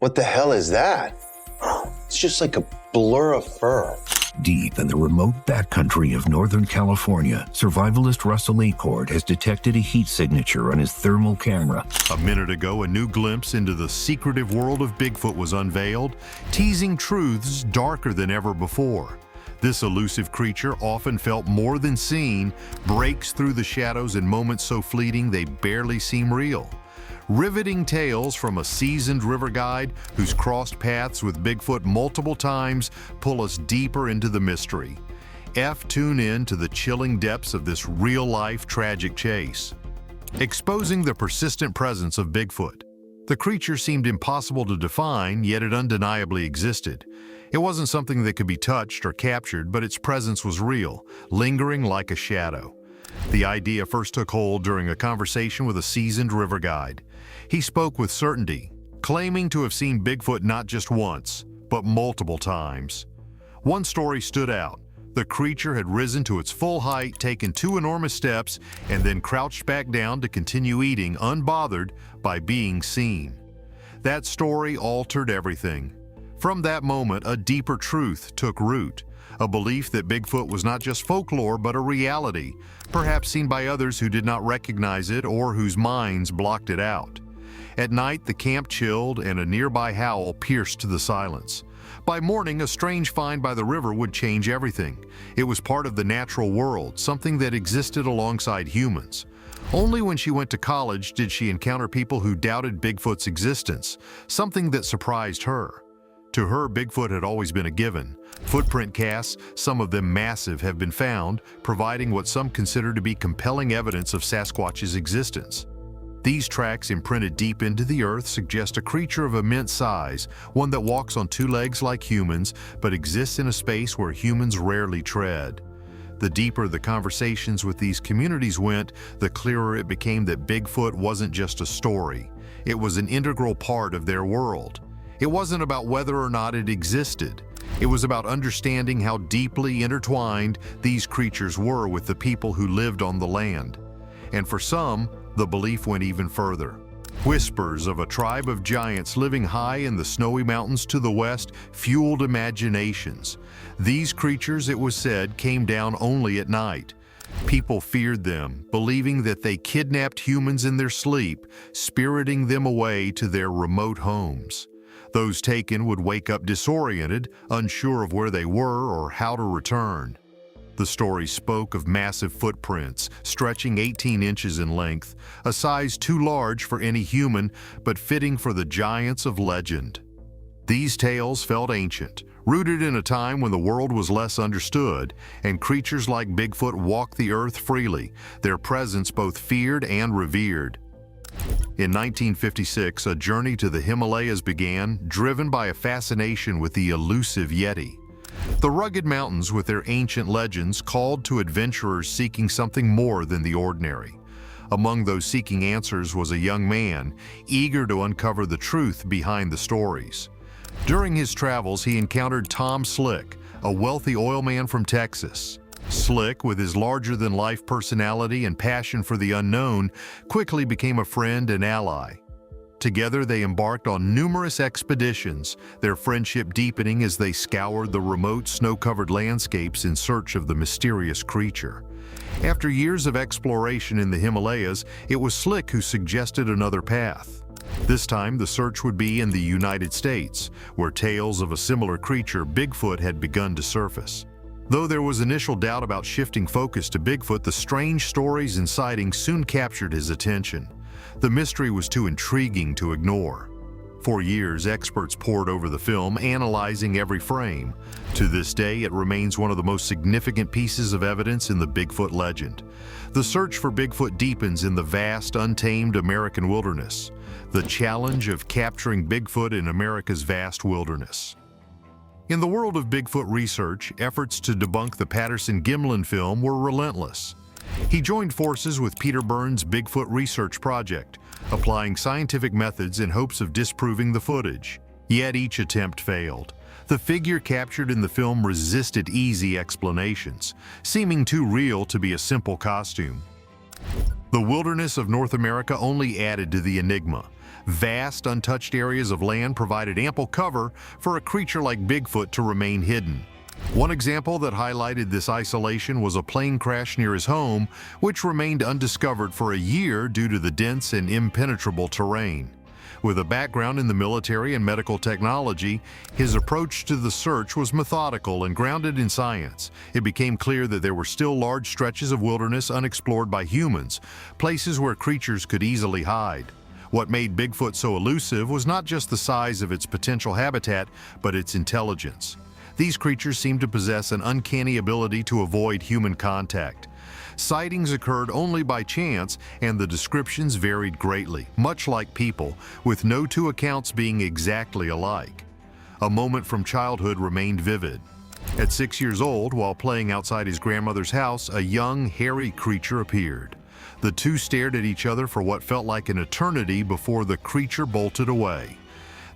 What the hell is that? It's just like a blur of fur. Deep in the remote backcountry of Northern California, survivalist Russell Acord has detected a heat signature on his thermal camera. A minute ago, a new glimpse into the secretive world of Bigfoot was unveiled, teasing truths darker than ever before. This elusive creature, often felt more than seen, breaks through the shadows in moments so fleeting they barely seem real. Riveting tales from a seasoned river guide who's crossed paths with Bigfoot multiple times pull us deeper into the mystery. Tune in to the chilling depths of this real-life tragic chase. Exposing the persistent presence of Bigfoot. The creature seemed impossible to define, yet it undeniably existed. It wasn't something that could be touched or captured, but its presence was real, lingering like a shadow. The idea first took hold during a conversation with a seasoned river guide. He spoke with certainty, claiming to have seen Bigfoot not just once, but multiple times. One story stood out. The creature had risen to its full height, taken 2 enormous steps, and then crouched back down to continue eating, unbothered by being seen. That story altered everything. From that moment, a deeper truth took root. A belief that Bigfoot was not just folklore, but a reality, perhaps seen by others who did not recognize it or whose minds blocked it out. At night, the camp chilled and a nearby howl pierced the silence. By morning, a strange find by the river would change everything. It was part of the natural world, something that existed alongside humans. Only when she went to college did she encounter people who doubted Bigfoot's existence, something that surprised her. To her, Bigfoot had always been a given. Footprint casts, some of them massive, have been found, providing what some consider to be compelling evidence of Sasquatch's existence. These tracks, imprinted deep into the earth, suggest a creature of immense size, one that walks on 2 legs like humans, but exists in a space where humans rarely tread. The deeper the conversations with these communities went, the clearer it became that Bigfoot wasn't just a story. It was an integral part of their world. It wasn't about whether or not it existed. It was about understanding how deeply intertwined these creatures were with the people who lived on the land. And for some, the belief went even further. Whispers of a tribe of giants living high in the snowy mountains to the west fueled imaginations. These creatures, it was said, came down only at night. People feared them, believing that they kidnapped humans in their sleep, spiriting them away to their remote homes. Those taken would wake up disoriented, unsure of where they were or how to return. The story spoke of massive footprints, stretching 18 inches in length, a size too large for any human, but fitting for the giants of legend. These tales felt ancient, rooted in a time when the world was less understood, and creatures like Bigfoot walked the earth freely, their presence both feared and revered. In 1956, a journey to the Himalayas began, driven by a fascination with the elusive Yeti. The rugged mountains, with their ancient legends, called to adventurers seeking something more than the ordinary. Among those seeking answers was a young man, eager to uncover the truth behind the stories. During his travels, he encountered Tom Slick, a wealthy oil man from Texas. Slick, with his larger-than-life personality and passion for the unknown, quickly became a friend and ally. Together, they embarked on numerous expeditions, their friendship deepening as they scoured the remote, snow-covered landscapes in search of the mysterious creature. After years of exploration in the Himalayas, it was Slick who suggested another path. This time, the search would be in the United States, where tales of a similar creature, Bigfoot, had begun to surface. Though there was initial doubt about shifting focus to Bigfoot, the strange stories and sightings soon captured his attention. The mystery was too intriguing to ignore. For years, experts pored over the film, analyzing every frame. To this day, it remains one of the most significant pieces of evidence in the Bigfoot legend. The search for Bigfoot deepens in the vast, untamed American wilderness. The challenge of capturing Bigfoot in America's vast wilderness. In the world of Bigfoot research, efforts to debunk the Patterson-Gimlin film were relentless. He joined forces with Peter Burns' Bigfoot research project, applying scientific methods in hopes of disproving the footage. Yet each attempt failed. The figure captured in the film resisted easy explanations, seeming too real to be a simple costume. The wilderness of North America only added to the enigma. Vast, untouched areas of land provided ample cover for a creature like Bigfoot to remain hidden. One example that highlighted this isolation was a plane crash near his home, which remained undiscovered for a year due to the dense and impenetrable terrain. With a background in the military and medical technology, his approach to the search was methodical and grounded in science. It became clear that there were still large stretches of wilderness unexplored by humans, places where creatures could easily hide. What made Bigfoot so elusive was not just the size of its potential habitat, but its intelligence. These creatures seemed to possess an uncanny ability to avoid human contact. Sightings occurred only by chance, and the descriptions varied greatly, much like people, with no two accounts being exactly alike. A moment from childhood remained vivid. At 6 years old, while playing outside his grandmother's house, a young, hairy creature appeared. The two stared at each other for what felt like an eternity before the creature bolted away.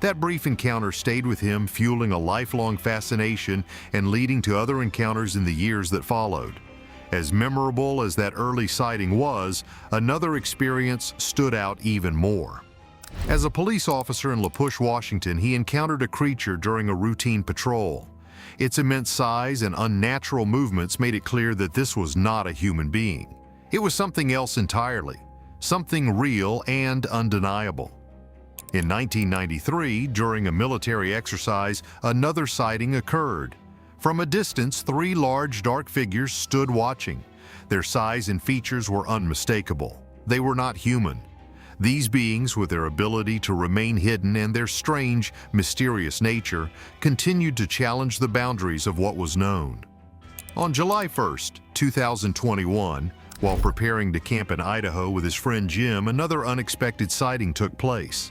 That brief encounter stayed with him, fueling a lifelong fascination and leading to other encounters in the years that followed. As memorable as that early sighting was, another experience stood out even more. As a police officer in La Push, Washington, he encountered a creature during a routine patrol. Its immense size and unnatural movements made it clear that this was not a human being. It was something else entirely, something real and undeniable. In 1993, during a military exercise, another sighting occurred. From a distance, 3 large, dark figures stood watching. Their size and features were unmistakable. They were not human. These beings, with their ability to remain hidden and their strange, mysterious nature, continued to challenge the boundaries of what was known. On July 1st, 2021, while preparing to camp in Idaho with his friend Jim, another unexpected sighting took place.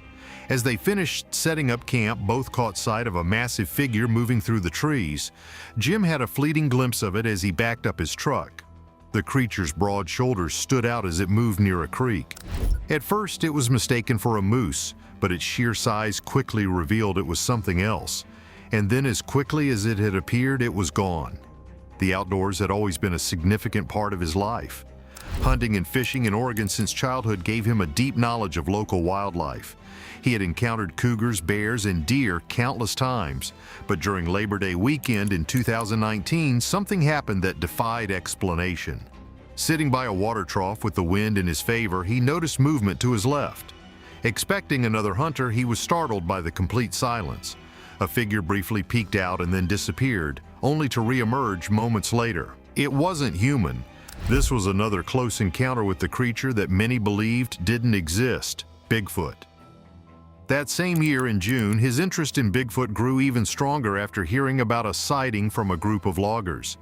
As they finished setting up camp, both caught sight of a massive figure moving through the trees. Jim had a fleeting glimpse of it as he backed up his truck. The creature's broad shoulders stood out as it moved near a creek. At first, it was mistaken for a moose, but its sheer size quickly revealed it was something else. And then as quickly as it had appeared, it was gone. The outdoors had always been a significant part of his life. Hunting and fishing in Oregon since childhood gave him a deep knowledge of local wildlife. He had encountered cougars, bears, and deer countless times, but during Labor Day weekend in 2019, something happened that defied explanation. Sitting by a water trough with the wind in his favor, he noticed movement to his left. Expecting another hunter, he was startled by the complete silence. A figure briefly peeked out and then disappeared, only to re-emerge moments later. It wasn't human. This was another close encounter with the creature that many believed didn't exist, Bigfoot. That same year in June, his interest in Bigfoot grew even stronger after hearing about a sighting from a group of loggers.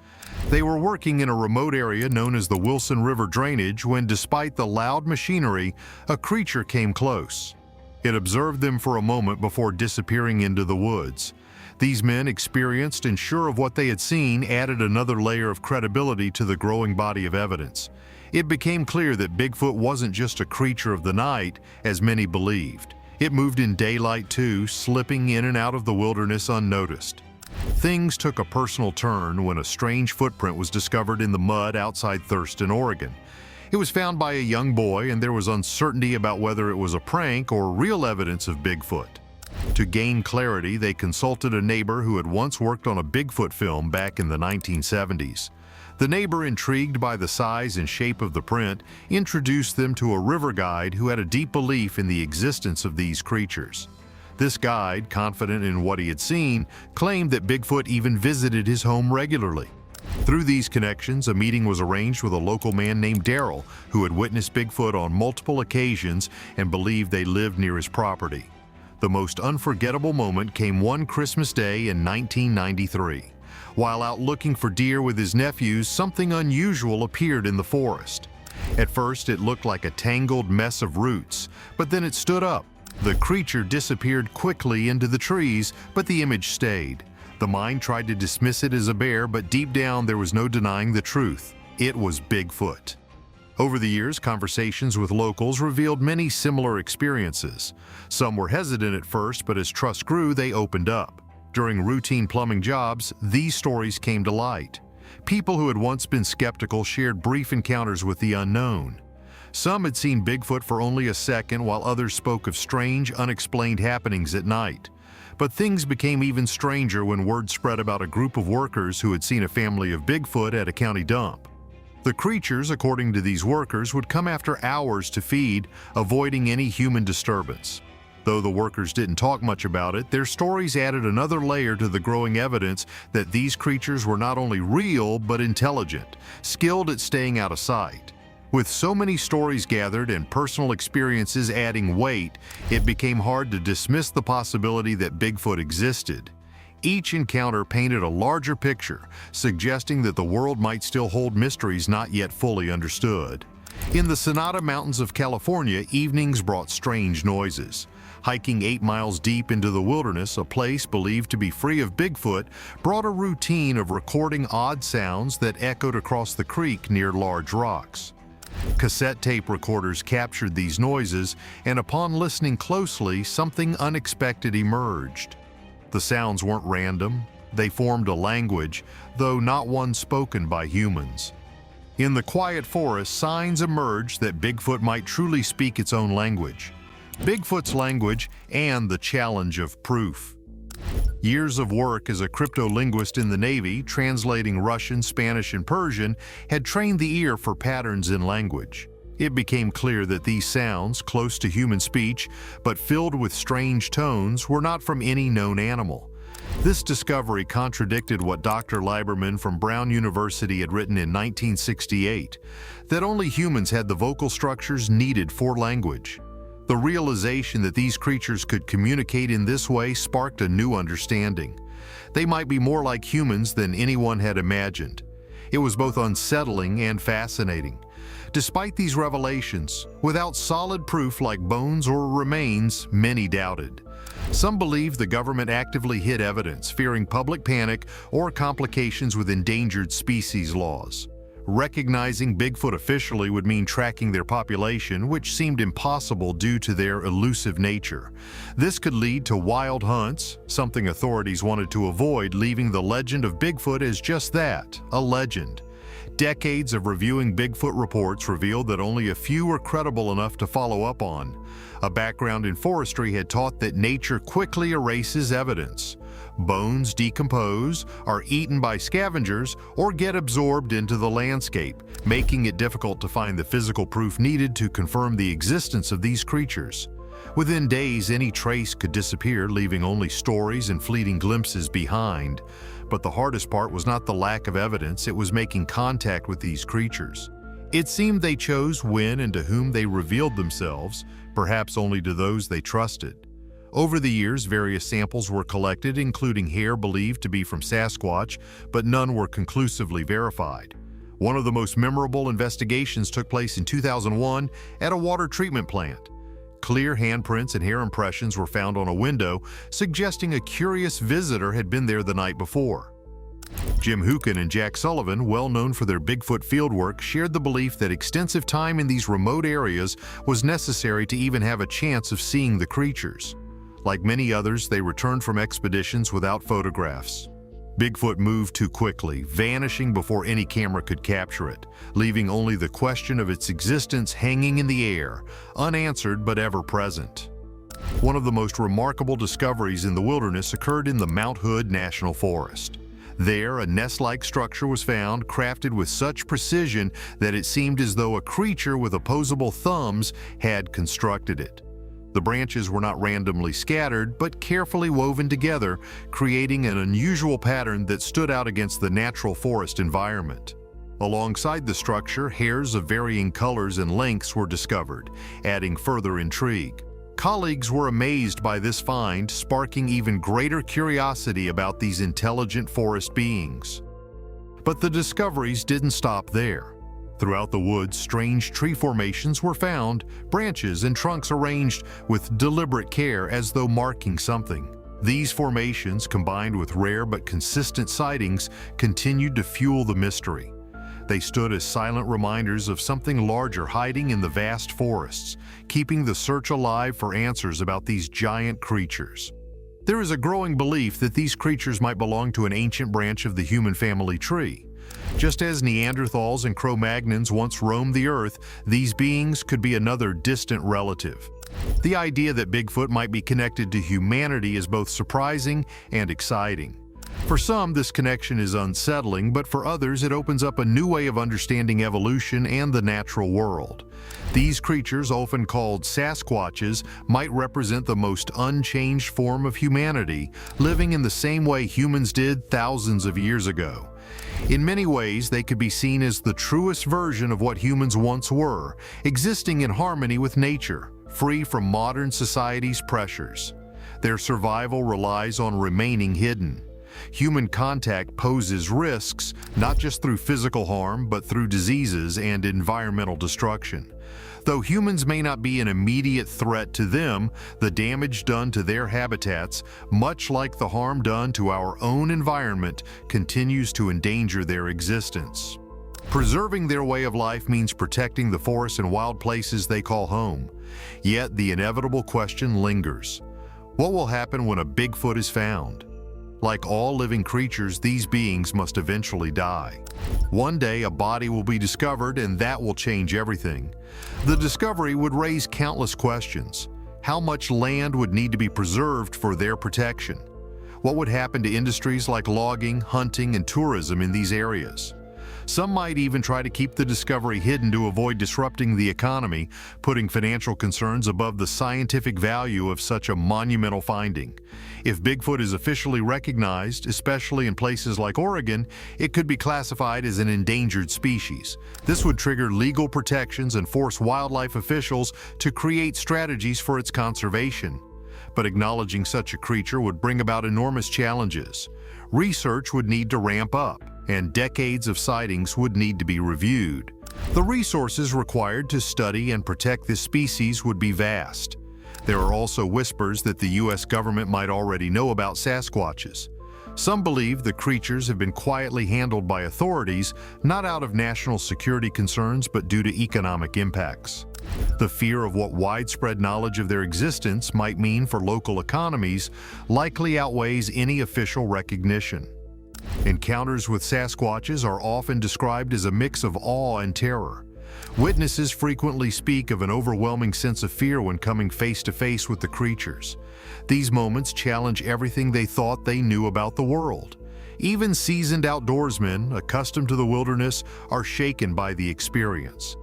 They were working in a remote area known as the Wilson River drainage when, despite the loud machinery, a creature came close. It observed them for a moment before disappearing into the woods. These men, experienced and sure of what they had seen, added another layer of credibility to the growing body of evidence. It became clear that Bigfoot wasn't just a creature of the night, as many believed. It moved in daylight too, slipping in and out of the wilderness unnoticed. Things took a personal turn when a strange footprint was discovered in the mud outside Thurston, Oregon. It was found by a young boy, and there was uncertainty about whether it was a prank or real evidence of Bigfoot. To gain clarity, they consulted a neighbor who had once worked on a Bigfoot film back in the 1970s. The neighbor, intrigued by the size and shape of the print, introduced them to a river guide who had a deep belief in the existence of these creatures. This guide, confident in what he had seen, claimed that Bigfoot even visited his home regularly. Through these connections, a meeting was arranged with a local man named Daryl, who had witnessed Bigfoot on multiple occasions and believed they lived near his property. The most unforgettable moment came one Christmas day in 1993. While out looking for deer with his nephews, something unusual appeared in the forest. At first, it looked like a tangled mess of roots, but then it stood up. The creature disappeared quickly into the trees, but the image stayed. The mind tried to dismiss it as a bear, but deep down there was no denying the truth. It was Bigfoot. Over the years, conversations with locals revealed many similar experiences. Some were hesitant at first, but as trust grew, they opened up. During routine plumbing jobs, these stories came to light. People who had once been skeptical shared brief encounters with the unknown. Some had seen Bigfoot for only a second, while others spoke of strange, unexplained happenings at night. But things became even stranger when word spread about a group of workers who had seen a family of Bigfoot at a county dump. The creatures, according to these workers, would come after hours to feed, avoiding any human disturbance. Though the workers didn't talk much about it, their stories added another layer to the growing evidence that these creatures were not only real but intelligent, skilled at staying out of sight. With so many stories gathered and personal experiences adding weight, it became hard to dismiss the possibility that Bigfoot existed. Each encounter painted a larger picture, suggesting that the world might still hold mysteries not yet fully understood. In the Sonata Mountains of California, evenings brought strange noises. Hiking 8 miles deep into the wilderness, a place believed to be free of Bigfoot, brought a routine of recording odd sounds that echoed across the creek near large rocks. Cassette tape recorders captured these noises, and upon listening closely, something unexpected emerged. The sounds weren't random. They formed a language, though not one spoken by humans. In the quiet forest, signs emerged that Bigfoot might truly speak its own language. Bigfoot's language and the challenge of proof. Years of work as a cryptolinguist in the Navy, translating Russian, Spanish, and Persian, had trained the ear for patterns in language. It became clear that these sounds, close to human speech, but filled with strange tones, were not from any known animal. This discovery contradicted what Dr. Lieberman from Brown University had written in 1968, that only humans had the vocal structures needed for language. The realization that these creatures could communicate in this way sparked a new understanding. They might be more like humans than anyone had imagined. It was both unsettling and fascinating. Despite these revelations, without solid proof like bones or remains, many doubted. Some believed the government actively hid evidence, fearing public panic or complications with endangered species laws. Recognizing Bigfoot officially would mean tracking their population, which seemed impossible due to their elusive nature. This could lead to wild hunts, something authorities wanted to avoid, leaving the legend of Bigfoot as just that, a legend. Decades of reviewing Bigfoot reports revealed that only a few were credible enough to follow up on. A background in forestry had taught that nature quickly erases evidence. Bones decompose, are eaten by scavengers, or get absorbed into the landscape, making it difficult to find the physical proof needed to confirm the existence of these creatures. Within days, any trace could disappear, leaving only stories and fleeting glimpses behind. But the hardest part was not the lack of evidence, it was making contact with these creatures. It seemed they chose when and to whom they revealed themselves, perhaps only to those they trusted. Over the years, various samples were collected, including hair believed to be from Sasquatch, but none were conclusively verified. One of the most memorable investigations took place in 2001 at a water treatment plant. Clear handprints and hair impressions were found on a window, suggesting a curious visitor had been there the night before. Jim Hookin and Jack Sullivan, well known for their Bigfoot fieldwork, shared the belief that extensive time in these remote areas was necessary to even have a chance of seeing the creatures. Like many others, they returned from expeditions without photographs. Bigfoot moved too quickly, vanishing before any camera could capture it, leaving only the question of its existence hanging in the air, unanswered but ever present. One of the most remarkable discoveries in the wilderness occurred in the Mount Hood National Forest. There, a nest-like structure was found, crafted with such precision that it seemed as though a creature with opposable thumbs had constructed it. The branches were not randomly scattered, but carefully woven together, creating an unusual pattern that stood out against the natural forest environment. Alongside the structure, hairs of varying colors and lengths were discovered, adding further intrigue. Colleagues were amazed by this find, sparking even greater curiosity about these intelligent forest beings. But the discoveries didn't stop there. Throughout the woods, strange tree formations were found, branches and trunks arranged with deliberate care as though marking something. These formations, combined with rare but consistent sightings, continued to fuel the mystery. They stood as silent reminders of something larger hiding in the vast forests, keeping the search alive for answers about these giant creatures. There is a growing belief that these creatures might belong to an ancient branch of the human family tree. Just as Neanderthals and Cro-Magnons once roamed the Earth, these beings could be another distant relative. The idea that Bigfoot might be connected to humanity is both surprising and exciting. For some, this connection is unsettling, but for others, it opens up a new way of understanding evolution and the natural world. These creatures, often called Sasquatches, might represent the most unchanged form of humanity, living in the same way humans did thousands of years ago. In many ways, they could be seen as the truest version of what humans once were, existing in harmony with nature, free from modern society's pressures. Their survival relies on remaining hidden. Human contact poses risks, not just through physical harm, but through diseases and environmental destruction. Though humans may not be an immediate threat to them, the damage done to their habitats, much like the harm done to our own environment, continues to endanger their existence. Preserving their way of life means protecting the forests and wild places they call home. Yet the inevitable question lingers. What will happen when a Bigfoot is found? Like all living creatures, these beings must eventually die. One day, a body will be discovered, and that will change everything. The discovery would raise countless questions. How much land would need to be preserved for their protection? What would happen to industries like logging, hunting, and tourism in these areas? Some might even try to keep the discovery hidden to avoid disrupting the economy, putting financial concerns above the scientific value of such a monumental finding. If Bigfoot is officially recognized, especially in places like Oregon, it could be classified as an endangered species. This would trigger legal protections and force wildlife officials to create strategies for its conservation. But acknowledging such a creature would bring about enormous challenges. Research would need to ramp up, and decades of sightings would need to be reviewed. The resources required to study and protect this species would be vast. There are also whispers that the U.S. government might already know about Sasquatches. Some believe the creatures have been quietly handled by authorities, not out of national security concerns, but due to economic impacts. The fear of what widespread knowledge of their existence might mean for local economies likely outweighs any official recognition. Encounters with Sasquatches are often described as a mix of awe and terror. Witnesses frequently speak of an overwhelming sense of fear when coming face to face with the creatures. These moments challenge everything they thought they knew about the world. Even seasoned outdoorsmen, accustomed to the wilderness, are shaken by the experience.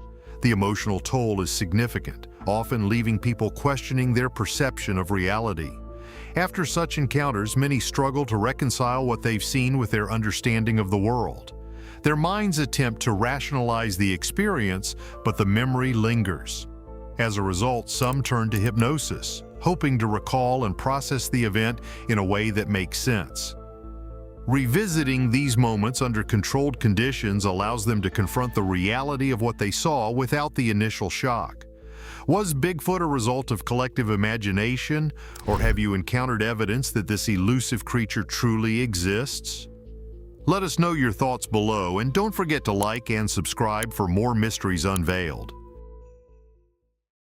The emotional toll is significant, often leaving people questioning their perception of reality. After such encounters, many struggle to reconcile what they've seen with their understanding of the world. Their minds attempt to rationalize the experience, but the memory lingers. As a result, some turn to hypnosis, hoping to recall and process the event in a way that makes sense. Revisiting these moments under controlled conditions allows them to confront the reality of what they saw without the initial shock. Was Bigfoot a result of collective imagination, or have you encountered evidence that this elusive creature truly exists? Let us know your thoughts below, and don't forget to like and subscribe for more mysteries unveiled.